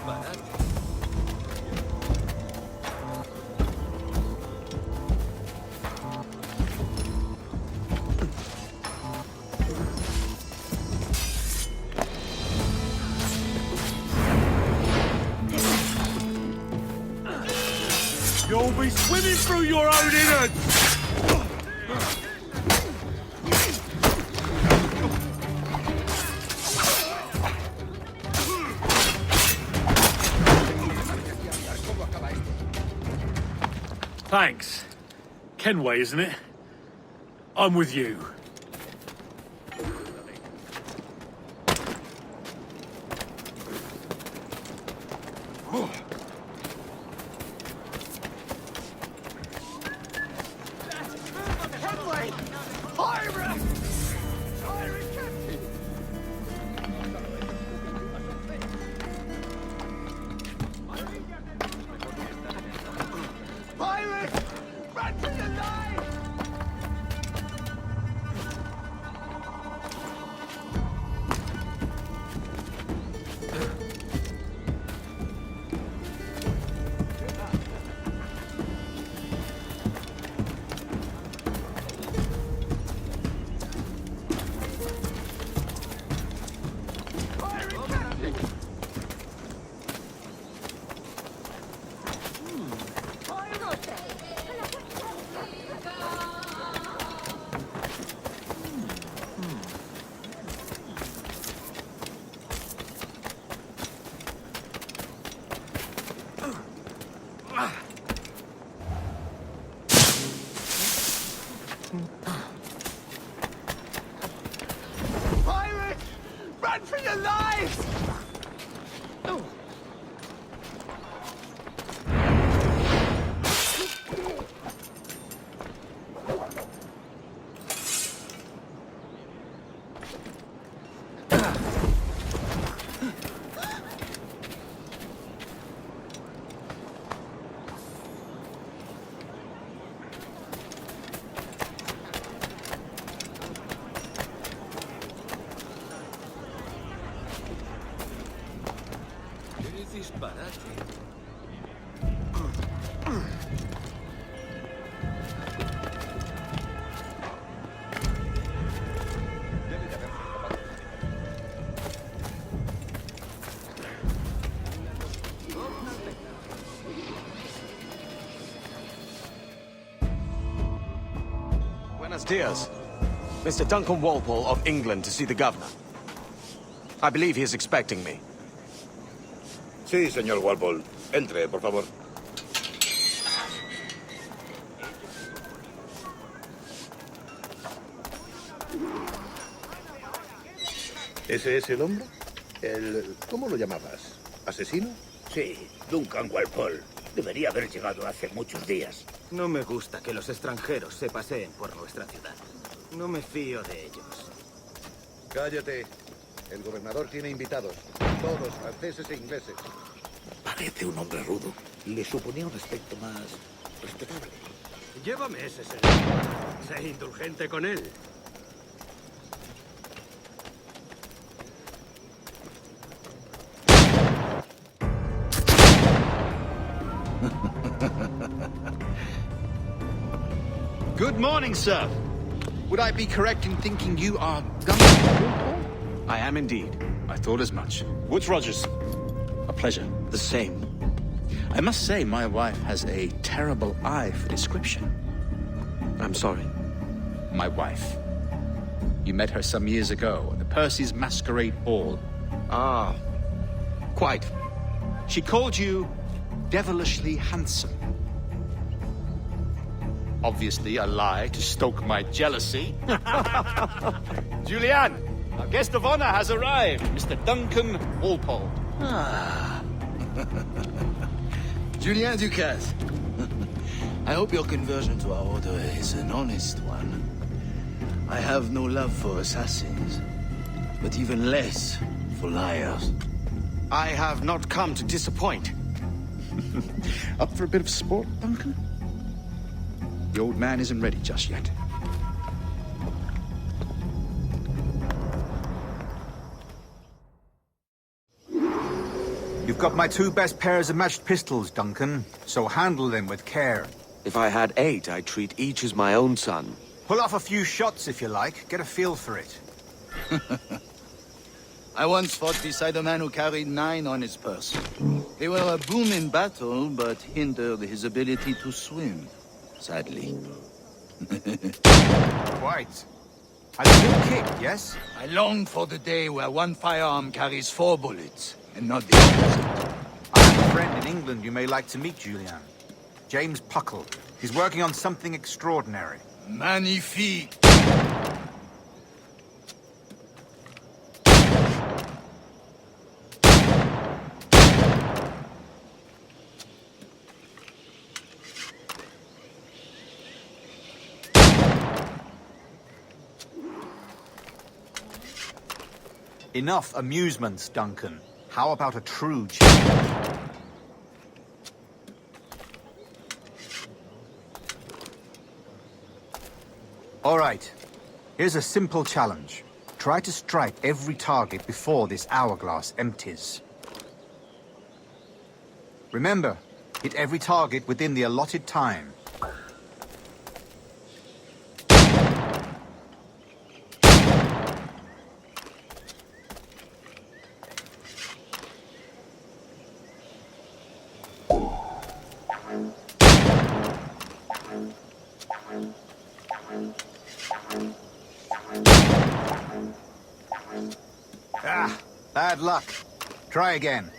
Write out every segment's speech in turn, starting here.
disparate. You'll be swimming through your own innards! Thanks. Kenway, isn't it? I'm with you. Kenway! Pirate! Pirate captain! Pirate! Run for your life! Pirate captain! Pirate! Run for your lives! ¡Qué disparate! Buenos dias. Mr. Duncan Walpole of England to see the governor. I believe he is expecting me. Sí, señor Walpole. Entre, por favor. ¿Ese es el hombre? ¿Cómo lo llamabas? ¿Asesino? Sí, Duncan Walpole. Debería haber llegado hace muchos días. No me gusta que los extranjeros se paseen por nuestra ciudad. No me fío de ellos. Cállate. El gobernador tiene invitados. Todos franceses e ingleses. Parece un hombre rudo. Le suponía un aspecto más respetable. Llévame ese señor. Sé indulgente con él. Good morning, sir. Would I be correct in thinking you are Duncan? I am indeed. I thought as much. Woods Rogers. A pleasure. The same. I must say, my wife has a terrible eye for description. I'm sorry. My wife. You met her some years ago at the Percy's Masquerade Ball. Ah, quite. She called you devilishly handsome. Obviously a lie to stoke my jealousy. Julianne, our guest of honor has arrived, Mr. Duncan Walpole. Julien Ducasse. I hope your conversion to our order is an honest one. I have no love for assassins, but even less for liars. I have not come to disappoint. Up for a bit of sport, Duncan? The old man isn't ready just yet. You've got my 2 best pairs of matched pistols, Duncan, so handle them with care. If I had 8, I'd treat each as my own son. Pull off a few shots if you like, get a feel for it. I once fought beside a man who carried 9 on his person. They were a boon in battle, but hindered his ability to swim, sadly. Quite. A good kick, yes? I long for the day where one firearm carries 4 bullets, and not the opposite. I have a friend in England you may like to meet, Julian. James Puckle. He's working on something extraordinary. Magnifique! Enough amusements, Duncan. How about a true challenge? All right. Here's a simple challenge. Try to strike every target before this hourglass empties. Remember, hit every target within the allotted time. Ah, bad luck. Try again.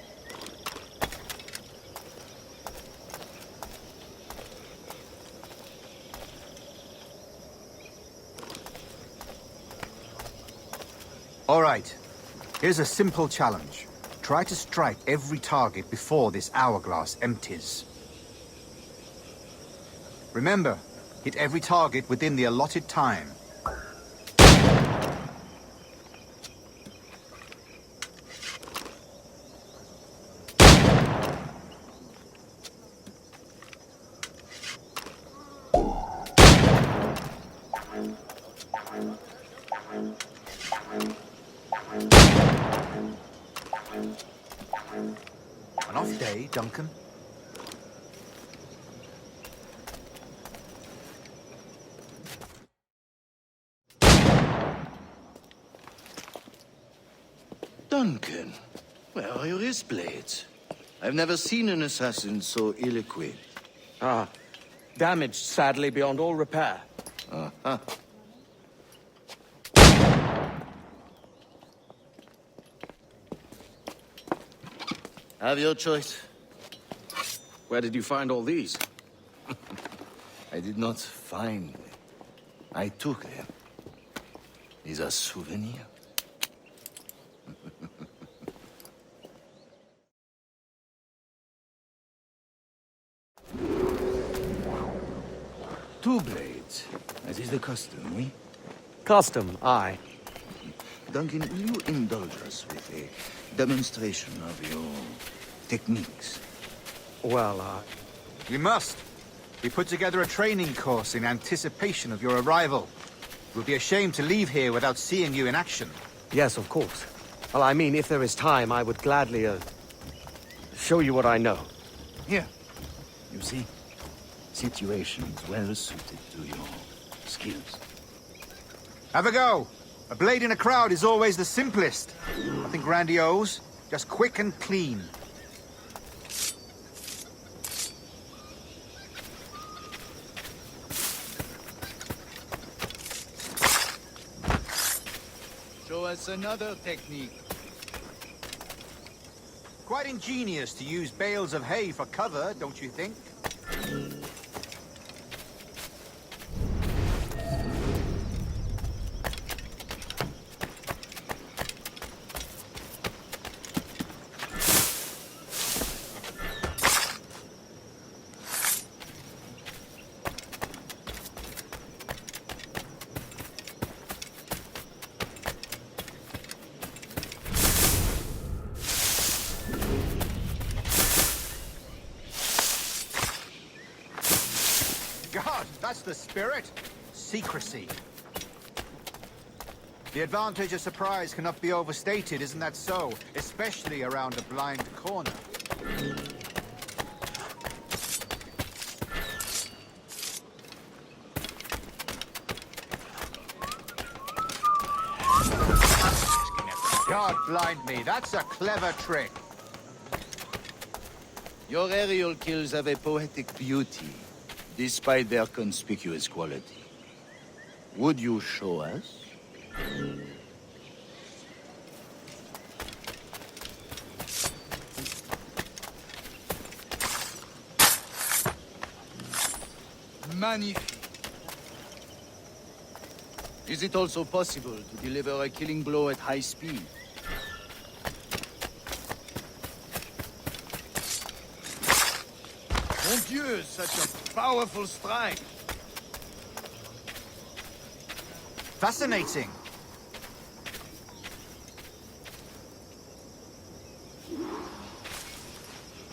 All right. Here's a simple challenge. Try to strike every target before this hourglass empties. Remember, hit every target within the allotted time. An off day, Duncan. Duncan, where are your wrist blades? I've never seen an assassin so ill-equipped. Ah, damaged sadly beyond all repair. Uh-huh. Have your choice. Where did you find all these? I did not find them. I took them. These are souvenirs. Two blades, as is the custom, oui? Custom, aye. Duncan, will you indulge us with a demonstration of your techniques? Well, We must. We put together a training course in anticipation of your arrival. We'll be ashamed to leave here without seeing you in action. yes, of course. Well, I mean, if there is time, I would gladly, show you what I know. Here. You see? Situations well suited to your skills. Have a go. A blade in a crowd is always the simplest. Nothing grandiose, just quick and clean. Show us another technique. Quite ingenious to use bales of hay for cover, don't you think? God, that's the spirit. Secrecy. The advantage of surprise cannot be overstated, isn't that so? Especially around a blind corner. God blind me, that's a clever trick. Your aerial kills have a poetic beauty, despite their conspicuous quality. Would you show us? Magnifique. Is it also possible to deliver a killing blow at high speed? Mon Dieu, such a powerful strike! Fascinating.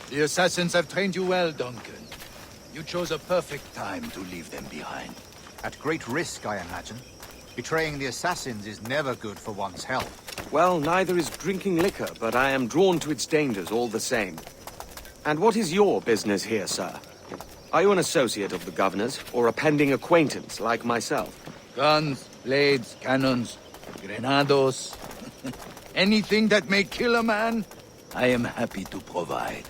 The assassins have trained you well, Duncan. You chose a perfect time to leave them behind. At great risk, I imagine. Betraying the assassins is never good for one's health. Well, neither is drinking liquor, but I am drawn to its dangers all the same. And what is your business here, sir? Are you an associate of the governor's, or a pending acquaintance like myself? Guns, blades, cannons, grenados. Anything that may kill a man, I am happy to provide.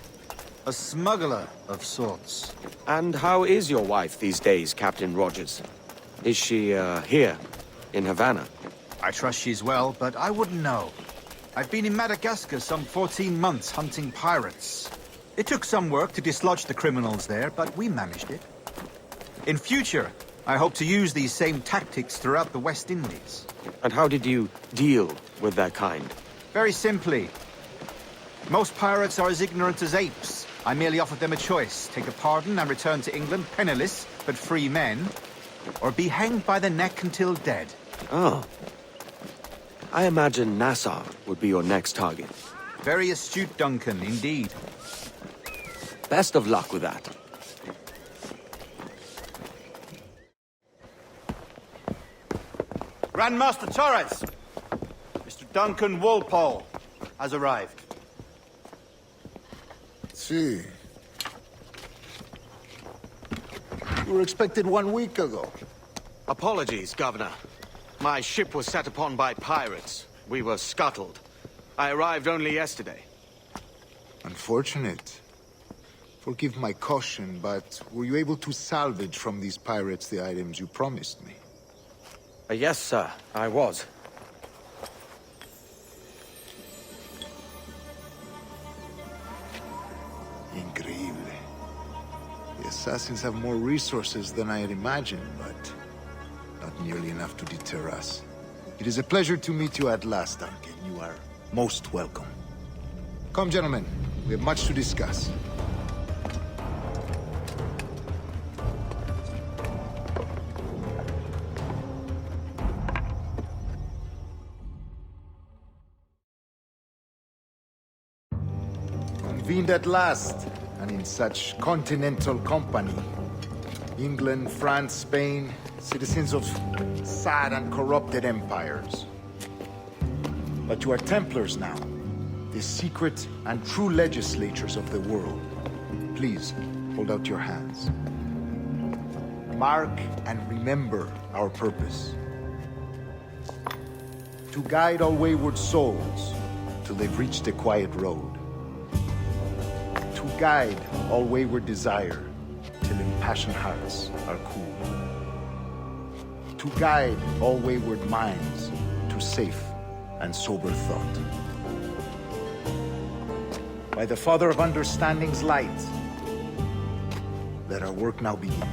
A smuggler of sorts. And how is your wife these days, Captain Rogers? Is she, here, in Havana? I trust she's well, but I wouldn't know. I've been in Madagascar some 14 months hunting pirates. It took some work to dislodge the criminals there, but we managed it. In future, I hope to use these same tactics throughout the West Indies. And how did you deal with their kind? Very simply. Most pirates are as ignorant as apes. I merely offered them a choice. Take a pardon and return to England penniless, but free men, or be hanged by the neck until dead. Oh. I imagine Nassau would be your next target. Very astute, Duncan, indeed. Best of luck with that. Grandmaster Torres! Mr. Duncan Walpole has arrived. See. You were expected 1 week ago. Apologies, Governor. My ship was set upon by pirates. We were scuttled. I arrived only yesterday. Unfortunate. Forgive my caution, but were you able to salvage from these pirates the items you promised me? Yes, sir, I was. Increíble. The assassins have more resources than I had imagined, but not nearly enough to deter us. It is a pleasure to meet you at last, Duncan. You are most welcome. Come, gentlemen. We have much to discuss. Convened at last, and in such continental company. England, France, Spain, citizens of sad and corrupted empires. But you are Templars now, the secret and true legislators of the world. Please, hold out your hands. Mark and remember our purpose. To guide all wayward souls till they've reached the quiet road. To guide all wayward desire till impassioned hearts are cool. To guide all wayward minds to safe and sober thought. By the Father of Understanding's light, let our work now begin.